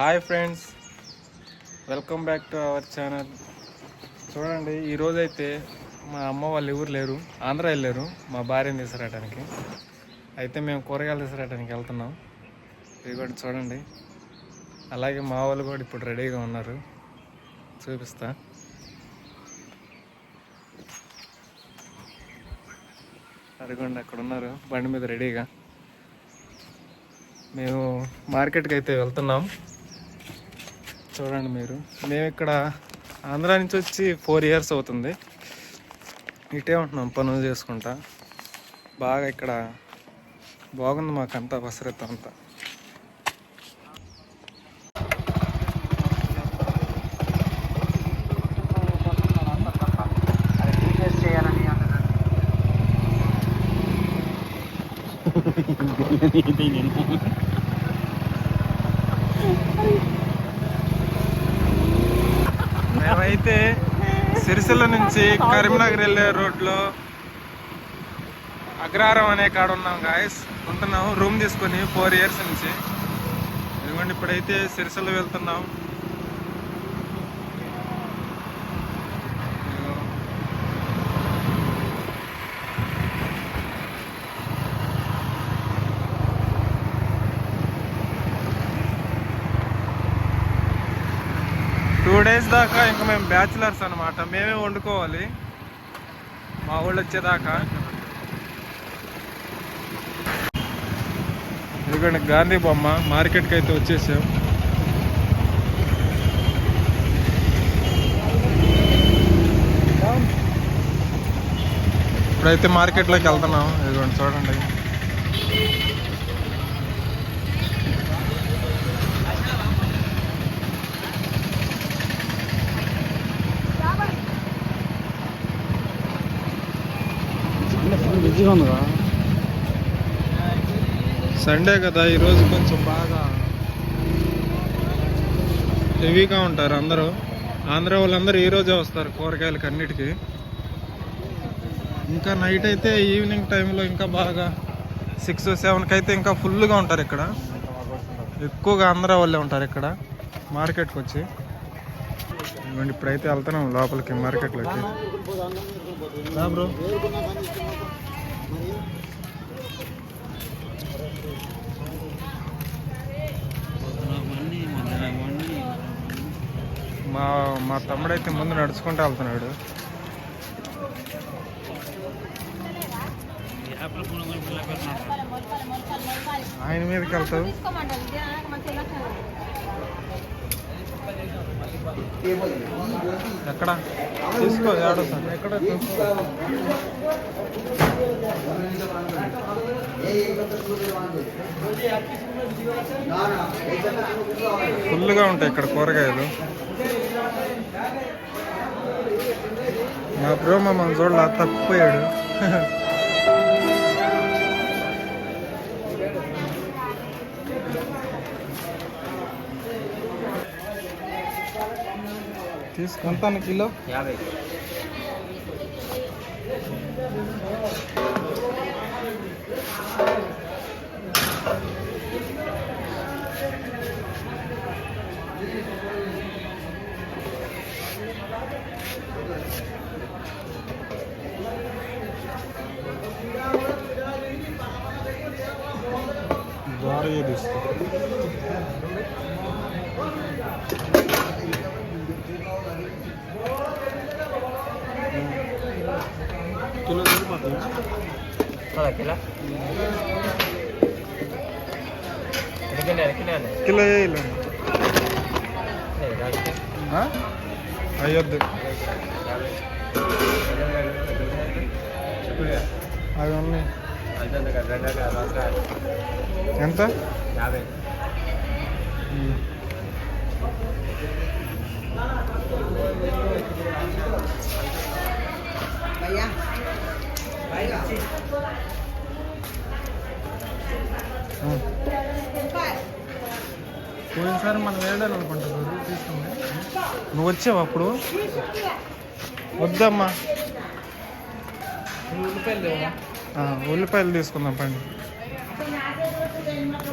Hi friends, welcome back to our channel. చూడండి, ఈరోజైతే మా అమ్మ వాళ్ళు ఎవరు లేరు, ఆంధ్ర వెళ్ళారు మా భార్యను తీసుకురావడానికి. అయితే మేము కూరగాయలు తీసుకురావడానికి వెళ్తున్నాం. ఇవి కూడా చూడండి. అలాగే మా వాళ్ళు కూడా ఇప్పుడు రెడీగా ఉన్నారు, చూపిస్తా. అదిగోండి అక్కడ ఉన్నారు బండి మీద రెడీగా. మేము మార్కెట్కి అయితే వెళ్తున్నాం. చూడండి మీరు, మేము ఇక్కడ ఆంధ్రా నుంచి వచ్చి 4 years అవుతుంది. ఇటే ఉంటున్నాం పనులు చేసుకుంటా. బాగా ఇక్కడ బాగుంది మాకంతా, వసరత్ అంతా. మేమైతే సిరిసిల్ల నుంచి కరీంనగర్ వెళ్ళే రోడ్లో అగ్రహారం అనే కాడ ఉన్నాం గాయస్. ఉంటున్నాం రూమ్ తీసుకొని 4 years నుంచి. ఎందుకంటే ఇప్పుడైతే సిరిసిల్ల వెళ్తున్నాం. 2 days దాకా ఇంకా మేము బ్యాచిలర్స్ అనమాట. మేమే వండుకోవాలి మా ఊళ్ళు వచ్చేదాకా. ఎందుకంటే గాంధీ బొమ్మ మార్కెట్కి అయితే వచ్చేసాం. ఇప్పుడైతే మార్కెట్లోకి వెళ్తున్నాం. ఇదిగోండి చూడండి. సండే కదా, ఈరోజు కొంచెం బాగా హెవీగా ఉంటారు అందరూ. ఆంధ్ర వాళ్ళందరూ ఈరోజే వస్తారు కూరగాయలకి అన్నిటికీ. ఇంకా నైట్ అయితే ఈవినింగ్ టైంలో ఇంకా బాగా 6, 7కి అయితే ఇంకా ఫుల్గా ఉంటారు ఇక్కడ. ఎక్కువగా ఆంధ్ర వాళ్ళే ఉంటారు ఇక్కడ మార్కెట్కి వచ్చి. ఇప్పుడైతే వెళ్తున్నాం లోపలికి మార్కెట్లోకి. బ్రో, మా తమ్ముడైతే ముందు నడుచుకుంటూ వెళ్తున్నాడు. ఆయన మీదకి వెళ్తావు. ఎక్కడ తీసుకో, ఏడో సార్ ఎక్కడ ఫుల్గా ఉంటాయి ఇక్కడ కూరగాయలు. మా బ్రో మమ్మల్ని చూడలా, తప్పిపోయాడు. తీసుకుంటాను కిలో 50. భారీ కిలో సరిపోతుంది. కిలో వేయాలి, అయ్యొద్దు. అవి ఉన్నాయి ఎంత? 50. పోయినసారి మనం వెళ్ళాలి అనుకుంటున్నాను. తీసుకుంది. నువ్వు వచ్చావు అప్పుడు? వద్దమ్మా, ఉల్లిపాయలు తీసుకుందాం పండి.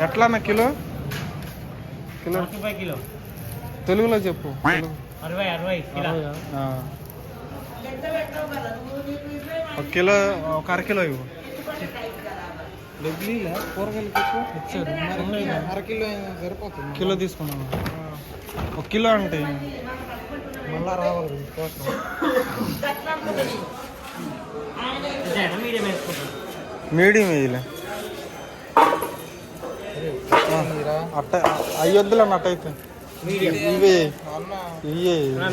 ఎట్లా అన్న కిలో? Kilo 45 kilo. తెలుగులో చెప్పు. 60 కిలో. ఒక కిలో, ఒక అరకిలో ఇవ్వు. కూరగాయలు ఇచ్చారు. అరకిలో సరిపోతుంది. కిలో తీసుకున్నాను. ఒక కిలో అంటే మళ్ళా రావాలి. మీడియం వేయలే అట్ట అయ్యొద్దులే అన్నట్టయితే ఇవే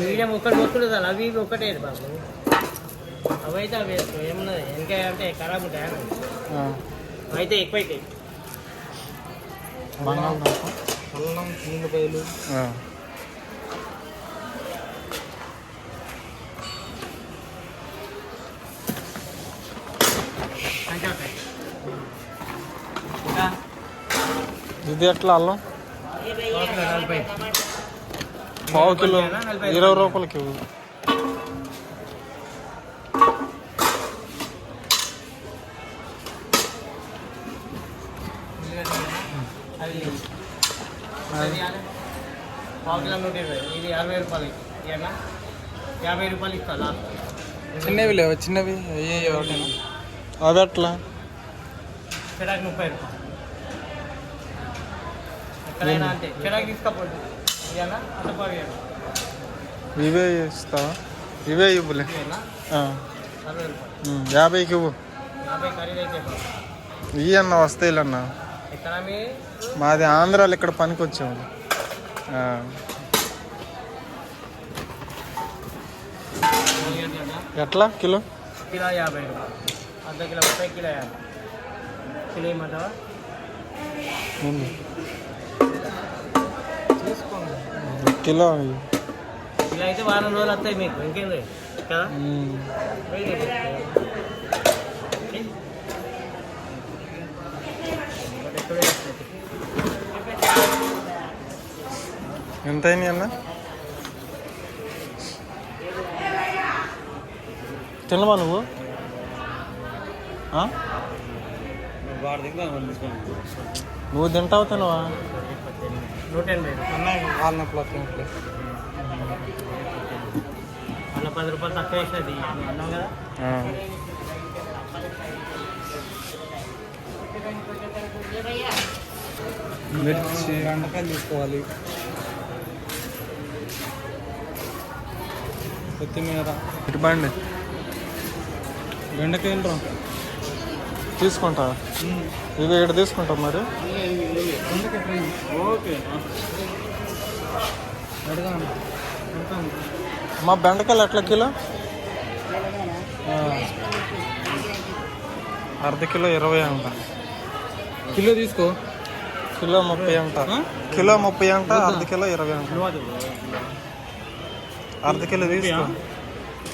మీడియం ఒకటి వస్తుంది కదా, అవి ఇవి ఒకటే బాబు. అవైతే అవి ఏమున్నది ఇంకా అంటే ఖరాబ్ ఉంటాయి, అయితే ఎక్కువ అవుతాయి. బంగాళదుంప, అల్లం, ఉల్లిపాయలు, ఇది ఎట్లా అల్లం? పావు కిలో 20 రూపాయలకి ఇవ్వు. పావు కిలో 120, ఇది 60 రూపాయలు. 50 రూపాయలు ఇస్తా లాస్ట్. చిన్నవి లేవు, చిన్నవి అవి ఎట్లా? చెడాకి 30 రూపాయలు. ఎక్కడైనా అంతే, చెడాకి తీసుకోపోతుంది. ఇవ్వనా అంత బాగా ఇవే ఇస్తావా? ఇవే ఇవ్వలే. 60 రూపాయలు. 50కి ఇవ్వు. 50 ఖరీదు అయితే ఇవి అన్న వస్తాయిలన్నా. ఇక్కడ మాది ఆంధ్రాలో ఇక్కడ పనికి వచ్చాము. ఎట్లా కిలో? కిలో 50 రూపాయలు. అర్ధ కిలో 30, కిలో 50. కిలో ఏమంటావా? కిలో కిలో అయితే వారం రోజులు వస్తాయి మీకు, ఇంకేంది కదా. ఎంత అయినాయి అన్న? తినవా నువ్వు? నువ్వు తింటావు, తినవా? 180 వాళ్ళ అలా 10 రూపాయలు తక్కువ వేసేది అన్నావు కదా. మిర్చి, బెండకాయలు తీసుకోవాలి, కొత్తిమీర. ఇటు బండి బెండకాయలు రా తీసుకుంటా. ఇవి ఇక్కడ తీసుకుంటాం మరి. మా బెండకాయలు ఎట్లా కిలో? అర్ధ కిలో 20 అంట. కిలో తీసుకో. కిలో 30 అంట. కిలో 30 అంట. అర్ధ కిలో 20 అంట. అర్ధ కిలో తీసుకో.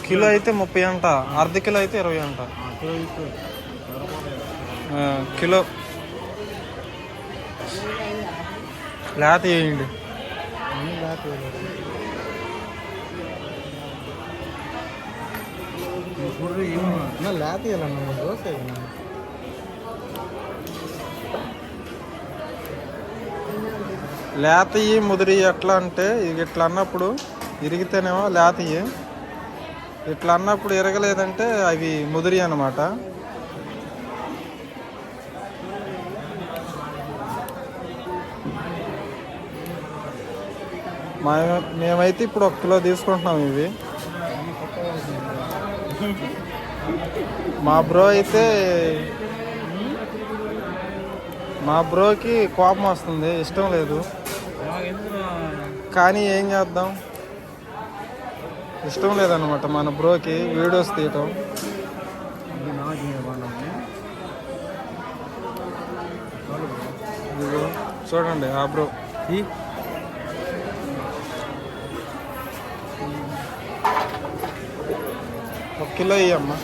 కిలో అయితే 30 అంట, అర్ధ కిలో అయితే 20 అంట. కిలో లేత వేయండి. లేత లేతయ్యి ముదిరి ఎట్లా అంటే ఇట్లా అన్నప్పుడు ఇరిగితేనేమో లేతయ్యి, ఇట్లా అన్నప్పుడు ఇరగలేదంటే అవి ముదిరి అన్నమాట. మేమైతే ఇప్పుడు 1 కిలో తీసుకుంటున్నాం ఇవి. మా బ్రోకి కోపం వస్తుంది, ఇష్టం లేదు. కానీ ఏం చేద్దాం, ఇష్టం లేదన్నమాట మన బ్రోకి వీడియోస్ తీయటం. చూడండి ఆ బ్రో. 1 కిలో ఇయ్యమ్మా.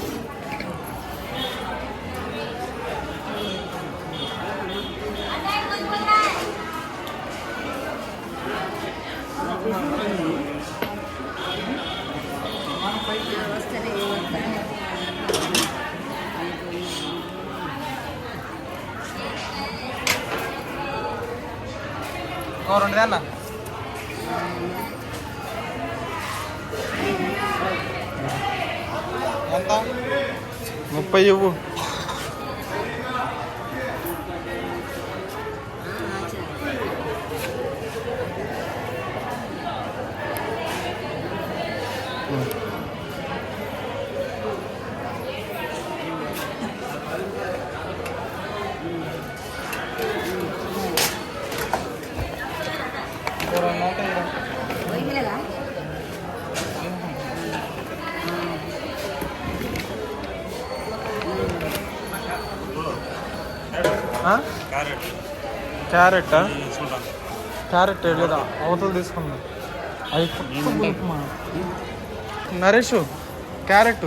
2 అన్న. ఎంత? 30 ఇవ్వు. క్యారెట్ క్యారెట్ లేదా అవతలు తీసుకుందాం. నరేష్ క్యారెట్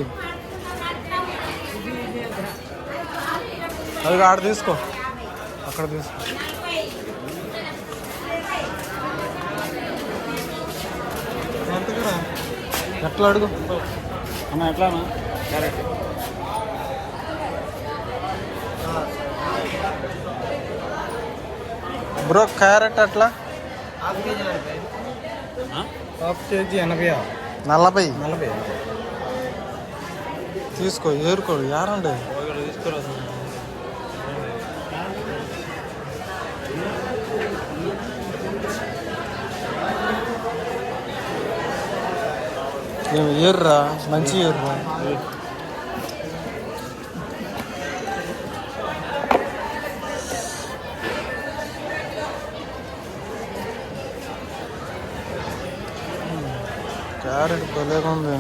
అది ఆడ తీసుకో, అక్కడ తీసుకో. ఎట్లా అడుగు అన్న, ఎట్లా క్యారెట్ బ్రో? క్యారెట్ అట్లా హాఫ్ కేజీ 80. 40 తీసుకో, ఏరుకో. యారండి తీసుకోరాదు. ఏర్రా, మంచి ఏర్రా. క్యారెట్ భలేగా ఉంది.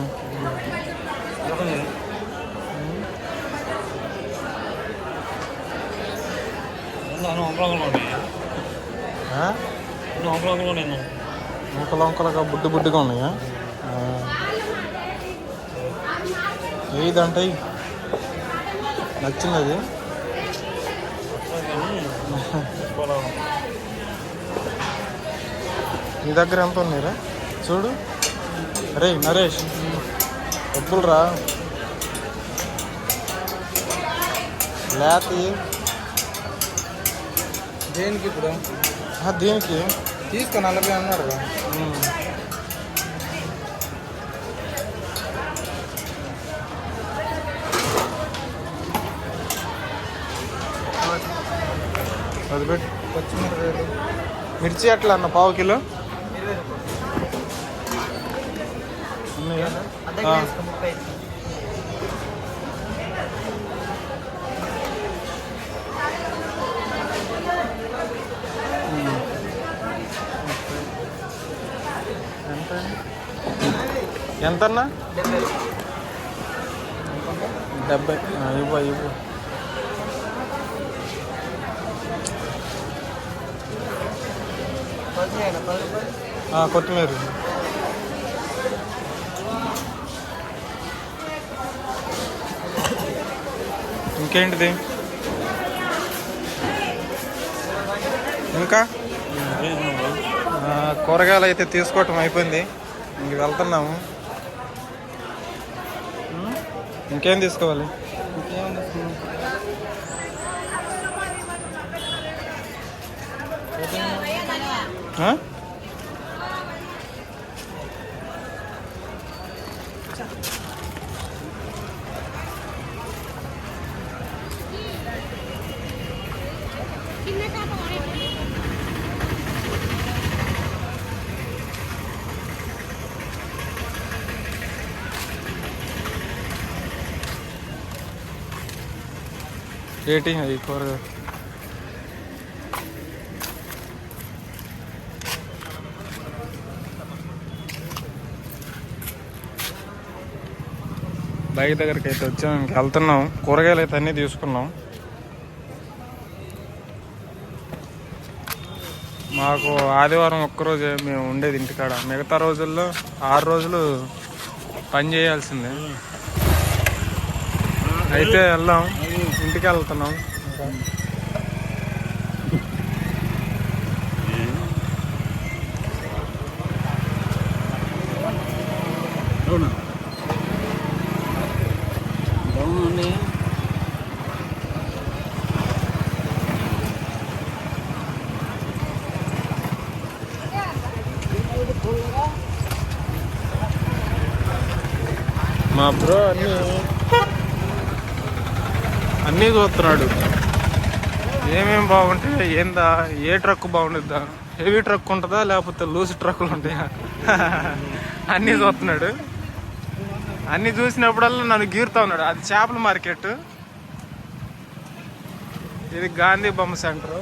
వంకలుగా బుడ్డి బుడ్డిగా ఉన్నాయా? ఏదంటే నచ్చింది అది. నీ దగ్గర ఎంత ఉన్నాయిరా చూడు. అరే నరేష్, డబ్బులు రా. లేత దేనికి ఇప్పుడు? దేనికి తీసుకో, 40 అన్నాడు. అది పెట్టి పచ్చిమిరపకాయలు, మిర్చి అట్లా అన్న 1/2 కిలో ఉన్నాయా? ఎంతన్నా? 70. ఇవ్వు. కొత్తిమీర ఇంకేంటిది ఇంకా? కూరగాయలు అయితే తీసుకోవటం అయిపోయింది, ఇంక వెళ్తున్నాము. ఇంకేం తీసుకోవాలి? రేటింగ్ అది కూరగా బైక్ దగ్గరికి అయితే వచ్చాం, ఇంక వెళ్తున్నాం. కూరగాయలు అయితే అన్నీ తీసుకున్నాం. మాకు ఆదివారం ఒక్కరోజే మేము ఉండేది ఇంటికాడ, మిగతా రోజుల్లో 6 రోజులు పని చేయాల్సిందే. అయితే వెళ్దాం, ఇంటికి వెళ్తున్నాం. మా బ్రో అన్నీ చూస్తున్నాడు. ఏమేమి బాగుంటాయి, ఏందా, ఏ ట్రక్ బాగుంటుందా, హెవీ ట్రక్ ఉంటుందా లేకపోతే లూజ్ ట్రక్కులు ఉంటాయా అన్నీ చూస్తున్నాడు. అన్నీ చూసినప్పుడల్లా నన్ను గీరుతా ఉన్నాడు. అది చేపల మార్కెట్, ఇది గాంధీ బొమ్మ సెంటర్.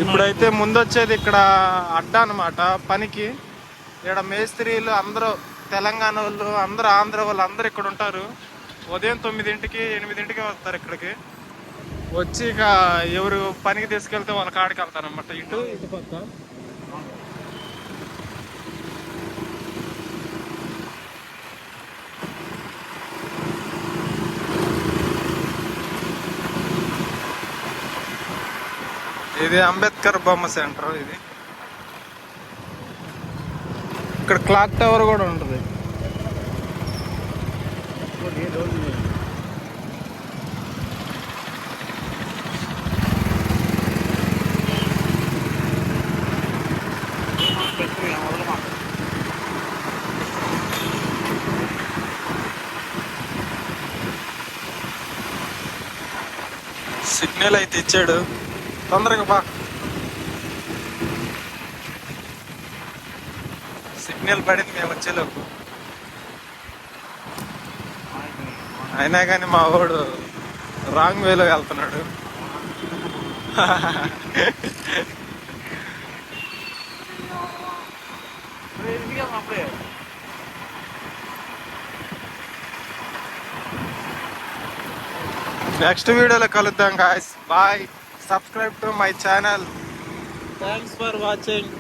ఇప్పుడైతే ముందొచ్చేది ఇక్కడ అడ్డా అనమాట పనికి. ఇక్కడ మేస్త్రీలు అందరూ తెలంగాణ వాళ్ళు, అందరూ ఆంధ్ర వాళ్ళు అందరూ ఇక్కడ ఉంటారు. ఉదయం 9ంటికి 8ంటికి వస్తారు ఇక్కడికి. వచ్చి ఇక ఎవరు పనికి తీసుకెళ్తే వాళ్ళ కాడికి వెళ్తారు అనమాట. ఇటు పక్క ఇది అంబేద్కర్ బొమ్మ సెంటర్. ఇది ఇక్కడ క్లాక్ టవర్ కూడా ఉంటుంది. సిగ్నల్ అయితే ఇచ్చాడు, తొందరగా బా. సిగ్నల్ పడింది మేము వచ్చేలోపు. అయినా కానీ మా వాడు రాంగ్ వేలో వెళ్తున్నాడు. నెక్స్ట్ వీడియోలో కలుద్దాం guys. Bye. Subscribe to my channel. Thanks for watching.